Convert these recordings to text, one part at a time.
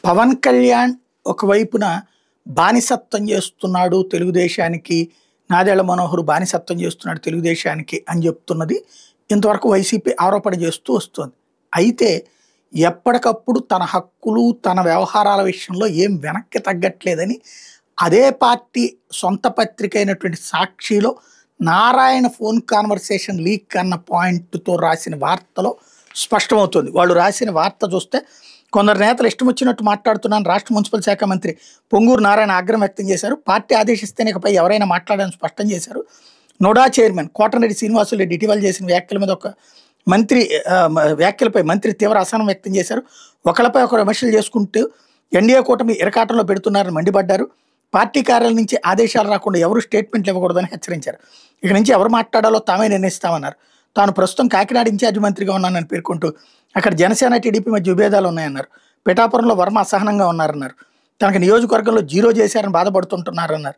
పవన్ కళ్యాణ్ ఒకవైపున బానిసత్వం చేస్తున్నాడు తెలుగుదేశానికి, నాదెళ్ల మనోహర్ బానిసత్వం చేస్తున్నాడు తెలుగుదేశానికి అని చెప్తున్నది ఇంతవరకు వైసీపీ ఆరోపణ చేస్తూ వస్తుంది. అయితే ఎప్పటికప్పుడు తన హక్కులు, తన వ్యవహారాల విషయంలో ఏం వెనక్కి తగ్గట్లేదని అదే పార్టీ సొంత పత్రిక అయినటువంటి సాక్షిలో నారాయణ ఫోన్ కాన్వర్సేషన్ లీక్ అన్న పాయింట్తో రాసిన వార్తలో స్పష్టమవుతుంది. వాళ్ళు రాసిన వార్త చూస్తే కొందరు నేతలు ఇష్టం వచ్చినట్టు మాట్లాడుతున్నాను రాష్ట్ర మున్సిపల్ శాఖ మంత్రి పొంగూరు నారాయణ ఆగ్రహం వ్యక్తం చేశారు. పార్టీ ఆదేశిస్తేనే ఇకపై ఎవరైనా మాట్లాడాలని స్పష్టం చేశారు. నోడా చైర్మన్ కోటరెడ్డి శ్రీనివాసులరెడ్డి ఇటీవల చేసిన వ్యాఖ్యల మీద వ్యాఖ్యలపై మంత్రి తీవ్ర అసహనం వ్యక్తం చేశారు. ఒకరిపై ఒకరు విమర్శలు చేసుకుంటూ ఎన్డీఏ కూటమి ఇరకాటంలో పెడుతున్నారని మండిపడ్డారు. పార్టీ కార్యాలయం నుంచి ఆదేశాలు రాకుండా ఎవరు స్టేట్మెంట్లు ఇవ్వకూడదని హెచ్చరించారు. ఇక నుంచి ఎవరు మాట్లాడాలో తామే నిర్ణయిస్తామన్నారు. తాను ప్రస్తుతం కాకినాడ ఇన్ఛార్జి మంత్రిగా ఉన్నానని పేర్కొంటూ అక్కడ జనసేన టీడీపీ మధ్య విభేదాలు ఉన్నాయన్నారు. పిఠాపురంలో వర్మ అసహనంగా ఉన్నారన్నారు. తనకు నియోజకవర్గంలో జీరో చేశారని బాధపడుతుంటున్నారన్నారు.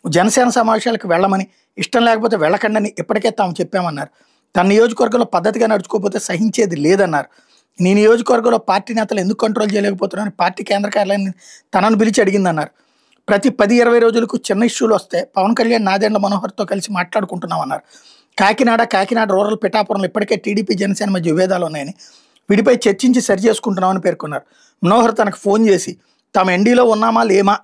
జనసేన సమావేశాలకు వెళ్ళమని, ఇష్టం లేకపోతే వెళ్ళకండని ఇప్పటికే తాము చెప్పామన్నారు. తన నియోజకవర్గంలో పద్ధతిగా నడుచుకోకపోతే సహించేది లేదన్నారు. నీ నియోజకవర్గంలో పార్టీ నేతలు ఎందుకు కంట్రోల్ చేయలేకపోతున్నారని పార్టీ కేంద్ర కార్యాలయాన్ని తనను పిలిచి అడిగిందన్నారు. ప్రతి 10-20 రోజులకు చిన్న ఇష్యూలు వస్తే పవన్ కళ్యాణ్ నాదెండ్ల మనోహర్తో కలిసి మాట్లాడుకుంటున్నామన్నారు. కాకినాడ రూరల్ పిఠాపురంలో ఇప్పటికే టీడీపీ జనసేన మధ్య విభేదాలు ఉన్నాయని, వీటిపై చర్చించి సరి చేసుకుంటున్నామని పేర్కొన్నారు. మనోహర్ తనకు ఫోన్ చేసి తాము ఎన్డీలో ఉన్నామా లేమా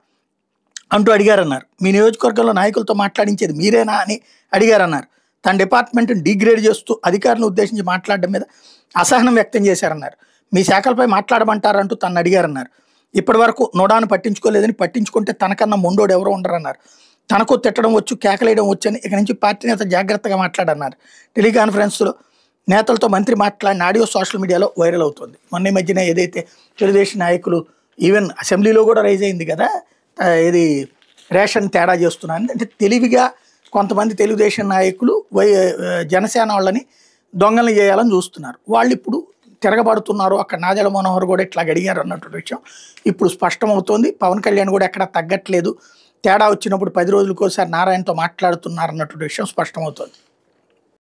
అంటూ అడిగారన్నారు. మీ నియోజకవర్గంలో నాయకులతో మాట్లాడించేది మీరేనా అని అడిగారన్నారు. తన డిపార్ట్మెంట్ని డిగ్రేడ్ చేస్తూ అధికారులను ఉద్దేశించి మాట్లాడడం మీద అసహనం వ్యక్తం చేశారన్నారు. మీ శాఖలపై మాట్లాడమంటారంటూ తను అడిగారన్నారు. ఇప్పటి వరకు నోడాను పట్టించుకోలేదని, పట్టించుకుంటే తనకన్నా మొండోడు ఎవరో ఉండరన్నారు. తనకు తిట్టడం వచ్చు, కేకలేయడం వచ్చని ఇక నుంచి పార్టీ నేత జాగ్రత్తగా మాట్లాడన్నారు. టెలికాన్ఫరెన్స్లో నేతలతో మంత్రి మాట్లాడిన ఆడియో సోషల్ మీడియాలో వైరల్ అవుతుంది. మొన్న మధ్యన ఏదైతే తెలుగుదేశం నాయకులు ఈవెన్ అసెంబ్లీలో కూడా రైజ్ అయింది కదా, ఇది రేషన్ తేడా చేస్తున్నారని, అంటే తెలివిగా కొంతమంది తెలుగుదేశం నాయకులు జనసేన వాళ్ళని దొంగలు చేయాలని చూస్తున్నారు. వాళ్ళు ఇప్పుడు తిరగబడుతున్నారు. అక్కడ నాదెళ్ల మనోహర్ కూడా ఇట్లా అడిగారు అన్నటువంటి విషయం ఇప్పుడు స్పష్టమవుతోంది. పవన్ కళ్యాణ్ కూడా ఎక్కడ తగ్గట్లేదు. తేడా వచ్చినప్పుడు 10 రోజులకోసారి నారాయణతో మాట్లాడుతున్నారు అన్నటువంటి విషయం స్పష్టమవుతోంది.